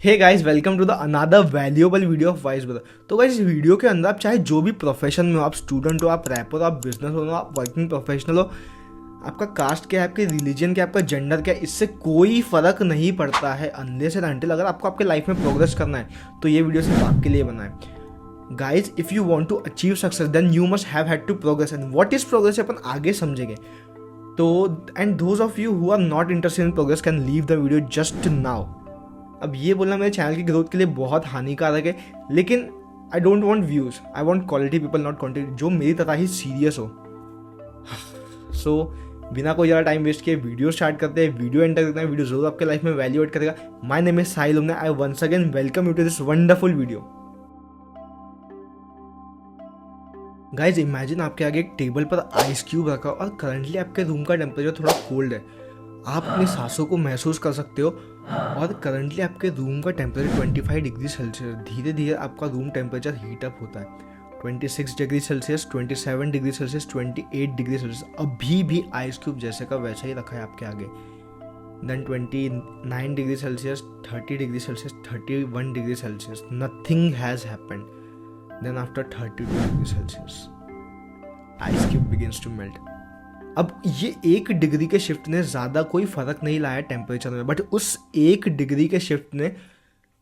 Hey guys, welcome to the another valuable video of wise brother. तो guys, इस video के अंदर आप चाहे जो भी प्रोफेशन में हो, आप स्टूडेंट हो, आप रैपर हो, आप बिजनेस हो, आप वर्किंग प्रोफेशनल हो, आपका कास्ट क्या है, आपके रिलीजन क्या है, आपका जेंडर क्या है, इससे कोई फर्क नहीं पड़ता है अनलेस एंड अनटिल अगर आपको आपके लाइफ में प्रोग्रेस करना है तो ये वीडियो सिर्फ आपके लिए बना है। Guys, if you want to achieve success then you must have had to progress, and what is progress अपन आगे समझेंगे। तो and those of you who are not interested in progress can leave the video just now. अब ये बोलना मेरे channel की growth के लिए बहुत हानिकारक है, लेकिन I don't want views, I want quality people, not quantity, जो मेरी तरह ही सीरियस हो। सो बिना कोई ज़्यादा टाइम वेस्ट किए वीडियो स्टार्ट करते हैं। वीडियो एंटर करते हैं, वीडियो जरूर आपके लाइफ में वैल्यू एड करेगा। My name is Sahil Umne. I once again welcome you to this wonderful video. Guys, imagine आपके आगे एक टेबल पर आइस क्यूब रखा और करंटली आपके रूम का टेम्परेचर थोड़ा कोल्ड है। आप अपनी सांसों को महसूस कर सकते हो और करंटली आपके रूम का टेम्परेचर 25 डिग्री सेल्सियस। धीरे धीरे आपका रूम टेम्परेचर हीट अप होता है 26 degree Celsius, 27 degree Celsius, 28 degree Celsius. अभी भी आइस क्यूब जैसे का वैसा ही रखा है आपके आगे। Then 29 degree Celsius, 30 degree Celsius, 31 degree Celsius, nothing has happened. Then after 32 degree Celsius ice cube begins to melt. अब ये 1 डिग्री के शिफ्ट ने ज़्यादा कोई फर्क नहीं लाया टेम्परेचर में, बट उस 1 डिग्री के शिफ्ट ने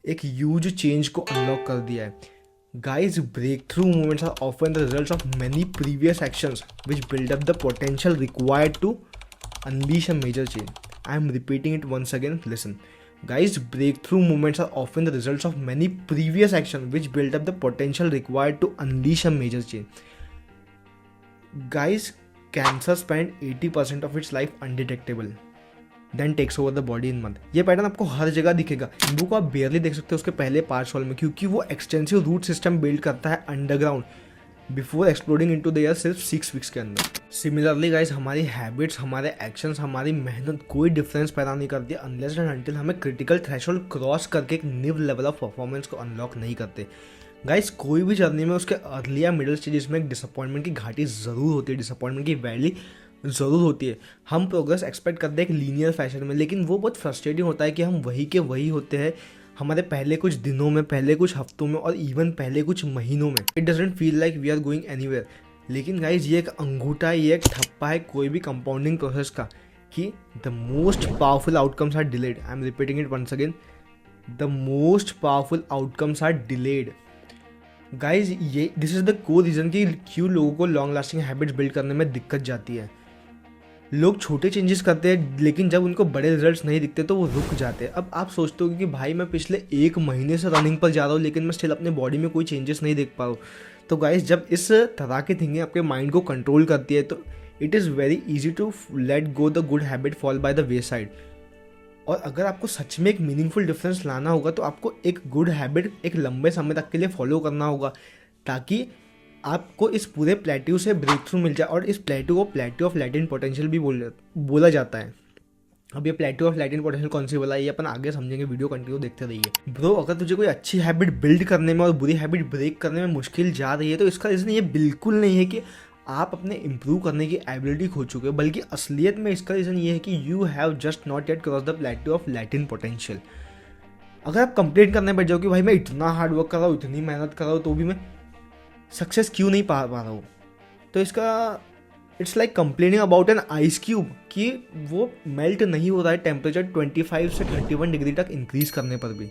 एक ह्यूज चेंज को अनलॉक कर दिया है। Guys, breakthrough movements are often the results of many previous actions which build up the potential required to unleash a major change. I am repeating it once again, listen. Guys, breakthrough movements are often the results of many previous actions which build up the potential required to unleash a major change. Guys, cancer spend 80% of its life undetectable, then takes over the body in month. ये pattern आपको हर जगह दिखेगा। नींबू को आप बेयरली देख सकते हो उसके पहले पार्ट सॉल में, क्योंकि वो एक्सटेंसिव रूट सिस्टम बिल्ड करता है underground before exploding into the air सिर्फ 6 वीक्स के अंदर। सिमिलरली गाइस, हमारी हैबिट्स, हमारे एक्शंस, हमारी मेहनत कोई डिफरेंस पैदा नहीं करती अनलेस एंड अनटिल हमें क्रिटिकल थ्रेशोल्ड क्रॉस करके एक न्यू लेवल ऑफ परफॉर्मेंस को अनलॉक नहीं करते। गाइस, कोई भी जर्नी में उसके अर्ली या मिडिल स्टेजेस में एक डिसअपॉइंटमेंट की घाटी ज़रूर होती है, डिसअपॉइंटमेंट की वैली ज़रूर होती है। हम प्रोग्रेस एक्सपेक्ट करते हैं एक लीनियर फैशन में, लेकिन वो बहुत फ्रस्ट्रेटिंग होता है कि हम वही के वही होते हैं हमारे पहले कुछ दिनों में, पहले कुछ हफ्तों में और इवन पहले कुछ महीनों में। It doesn't feel like we are going anywhere. लेकिन गाइज, ये एक अंगूठा है, ये एक ठप्पा है कोई भी कंपाउंडिंग प्रोसेस का कि the most powerful outcomes are delayed. I am repeating it once again, the most powerful outcomes are delayed. Guys, ये this is the core reason कि क्यों लोगों को लॉन्ग लास्टिंग हैबिट्स बिल्ड करने में दिक्कत जाती है। लोग छोटे चेंजेस करते हैं, लेकिन जब उनको बड़े रिजल्ट्स नहीं दिखते तो वो रुक जाते हैं। अब आप सोचते हो कि भाई मैं पिछले 1 महीने से रनिंग पर जा रहा हूँ लेकिन मैं स्टिल अपने बॉडी में कोई चेंजेस नहीं देख पा रहा हूँ। तो गाइस, जब इस तरह की थिंकिंग आपके माइंड को कंट्रोल करती है तो it is very easy to let go the good habit fall by the wayside. और अगर आपको सच में एक मीनिंगफुल डिफरेंस लाना होगा तो आपको एक गुड हैबिट एक लंबे समय तक के लिए फॉलो करना होगा, ताकि आपको इस पूरे प्लेट्यू से ब्रेक थ्रू मिल जाए। और इस प्लेट्यू को प्लेट्यू ऑफ लैटेंट पोटेंशियल भी बोला जाता है। अब ये प्लेट्यू ऑफ लैटेंट पोटेंशियल कौन सी बोला, ये अपन आगे समझेंगे, वीडियो कंटिन्यू देखते रहिए। ब्रो, अगर तुझे कोई अच्छी हैबिट बिल्ड करने में और बुरी हैबिट ब्रेक करने में मुश्किल जा रही है तो इसका रीज़न ये बिल्कुल नहीं है कि आप अपने इंप्रूव करने की एबिलिटी खो चुके हो, बल्कि असलियत में इसका रीज़न ये है कि you have just not yet cross the plateau of latent potential. अगर आप कंप्लेंट करने बैठ जाओ कि भाई मैं इतना हार्ड वर्क कर रहा हूँ, इतनी मेहनत कर रहा हूँ, तो भी मैं सक्सेस क्यों नहीं पा रहा हूँ, तो इसका it's like complaining about an ice cube कि वो मेल्ट नहीं हो रहा है टेम्परेचर 25 से 31 डिग्री तक इंक्रीज करने पर भी।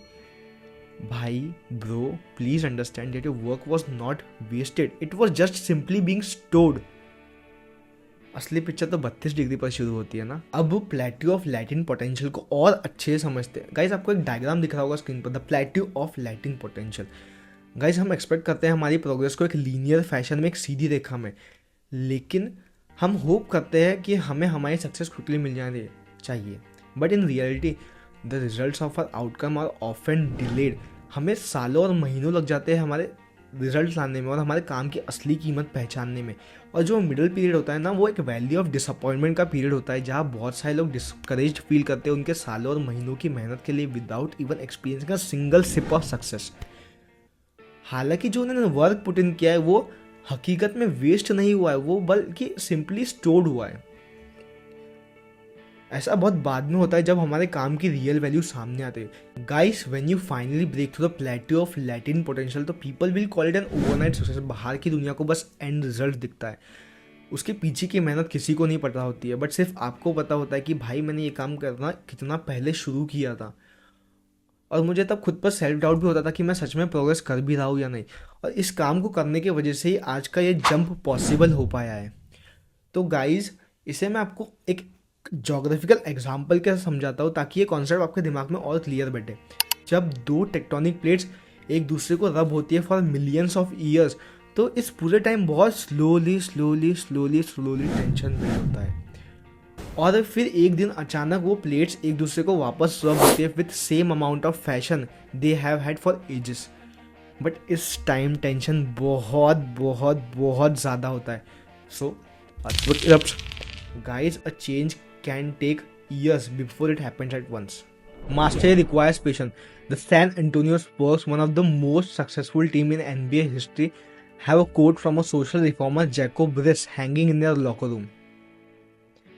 भाई bro, please understand that your work was not wasted, it was just simply being stored. असली पिक्चर तो 32 डिग्री पर शुरू होती है ना। अब प्लेट्यू ऑफ लैटेंट पोटेंशियल को और अच्छे से समझते हैं। गाइस, आपको एक डायग्राम दिख रहा होगा स्क्रीन पर, the plateau of latent potential. Guys, हम एक्सपेक्ट करते हैं हमारी प्रोग्रेस को एक लीनियर फैशन में, एक सीधी रेखा में, लेकिन हम होप करते हैं कि हमें हमारी सक्सेस क्विकली मिल जाने चाहिए। But in reality the results of our outcome are often delayed. हमें सालों और महीनों लग जाते हैं हमारे रिजल्ट लाने में और हमारे काम की असली कीमत पहचानने में। और जो मिडिल पीरियड होता है ना, वो एक वैल्यू ऑफ डिसअपॉइंटमेंट का पीरियड होता है, जहाँ बहुत सारे लोग डिस्करेज्ड फील करते हैं उनके सालों और महीनों की मेहनत के लिए without even experiencing a single sip of success. हालांकि जो उन्होंने वर्क पुट इन किया है वो हकीकत में वेस्ट नहीं हुआ है, वो बल्कि सिंपली स्टोर्ड हुआ है। ऐसा बहुत बाद में होता है जब हमारे काम की रियल वैल्यू सामने आते हैं। Guys, when you finally break through the plateau of latent potential तो people will call it an overnight success. बाहर की दुनिया को बस एंड रिजल्ट दिखता है, उसके पीछे की मेहनत किसी को नहीं पता होती है, बट सिर्फ आपको पता होता है कि भाई मैंने ये काम करना कितना पहले शुरू किया था। और मुझे तब खुद पर सेल्फ डाउट भी होता था कि मैं सच में प्रोग्रेस कर भी रहा हूँ या नहीं। और इस काम को करने की वजह से ही आज का ये जंप पॉसिबल हो पाया है। तो गाइज, इसे मैं आपको एक जोग्राफिकल एग्जाम्पल के साथ समझाता हूँ ताकि ये कॉन्सेप्ट आपके दिमाग में और क्लियर बैठे। जब दो टेक्टोनिक प्लेट्स एक दूसरे को रब होती है फॉर मिलियंस ऑफ ईयर्स, तो इस पूरे टाइम बहुत slowly slowly slowly slowly tension build होता है। और फिर एक दिन अचानक वो प्लेट्स एक दूसरे को वापस रब होती है with same amount of fashion they have had for ages. But इस टाइम टेंशन बहुत बहुत बहुत ज़्यादा होता है। सो guys, a change can take years before it happens at once. Mastery requires patience. The San Antonio Spurs, one of the most successful team in NBA history, have a quote from a social reformer Jacob Riis hanging in their locker room.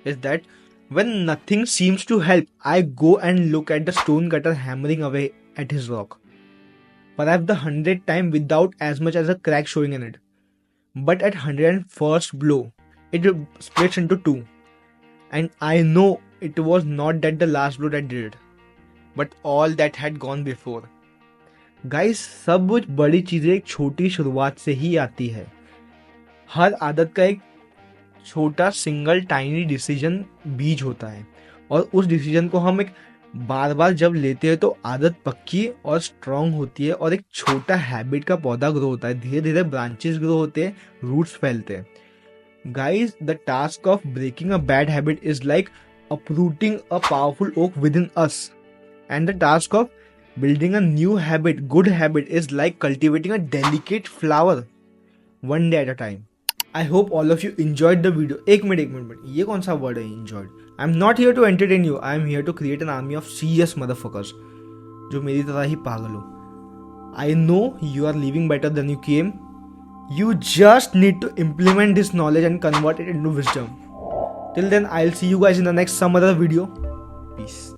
Is that when nothing seems to help, I go and look at the stone cutter hammering away at his rock. Perhaps the 100th time without as much as a crack showing in it. But at 101st blow, it splits into two. And I know it was not that the last blow that did it, but all that had gone before. Guys, सब कुछ बड़ी चीज़ें एक छोटी शुरुआत से ही आती है। हर आदत का एक छोटा सिंगल टाइनी डिसीजन बीज होता है, और उस डिसीजन को हम एक बार बार जब लेते हैं तो आदत पक्की और स्ट्रांग होती है, और एक छोटा हैबिट का पौधा ग्रो होता है। धीरे धीरे ब्रांचेस ग्रो होते हैं, रूट्स फैलते हैं। Guys, the task of breaking a bad habit is like uprooting a powerful oak within us. And the task of building a new habit, good habit, is like cultivating a delicate flower one day at a time. I hope all of you enjoyed the video. एक minute, ये कौन सा word है enjoyed? I'm not here to entertain you. I'm here to create an army of serious motherfuckers जो मेरी तरह ही पागल हो. I know you are leaving better than you came. You just need to implement this knowledge and convert it into wisdom. Till then, I'll see you guys in the next some other video. Peace.